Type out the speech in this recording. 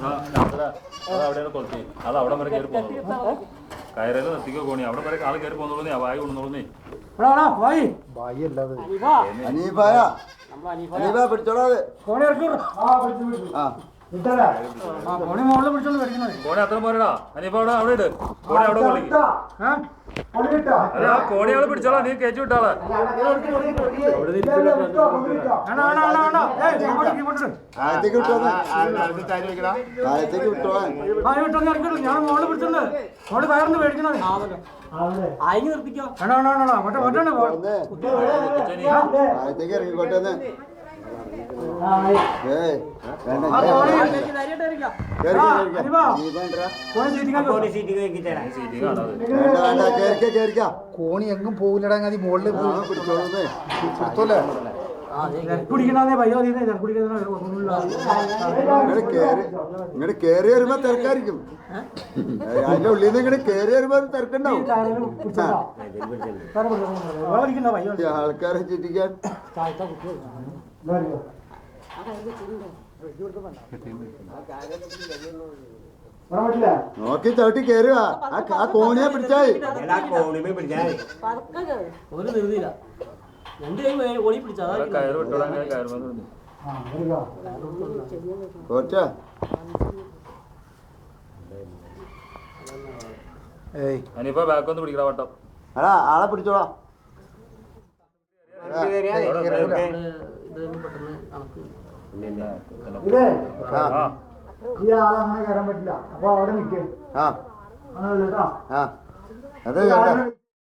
അവിടെയാണ് കൊളുത്തി അത് അവിടെ വരെ കയറി പോകുന്നുള്ളൂ കയറേല് നിർത്തിക്കോ കോണി അവിടെ വരെ ആള് കയറി പോകുന്നുള്ളൂ നീ വായി കൊണ്ടുവന്നോളൂ കോണി അത്ര പോരടാ അനീപ്പ അവിടെ അവിടെ ഇട് കോണി അവിടെ കൊള്ളിക്ക് കോണി ആള് പിടിച്ചോളാ നീ കയറ്റി വിട്ടാളെ ഞാൻ മോള് പിടിച്ചോണ്ട് മോള് കയർന്ന് മേടിക്കണേ കോണി എങ്ങും പോകില്ലടാ മതി മുകളിൽ പിടിച്ചോളൂല്ലേ കുടിക്കണേ പയ്യോ ഇങ്ങോട്ട് കേറി വരുമ്പോ തിരക്കായിരിക്കും അതിന്റെ ഉള്ളിൽ നിന്ന് ഇങ്ങോട്ട് കേറി വരുമ്പോ തിരക്കുണ്ടാവും ആൾക്കാരെ ചുറ്റിക്കാൻ നോക്കി ചവിട്ടി കേറുക ആ കോണിയെ പിടിച്ചായി കയറ് വിട്ടോളാ കയറ് കോച്ചാ അനിപ്പോ ബാക്ക് ഒന്ന് പിടിക്കണ വട്ടം എടാ ആളെ പിടിച്ചോളാ ഈ ആളങ്ങനെ കയറാൻ പറ്റില്ല അപ്പൊ അവിടെ നിൽക്കും അതെ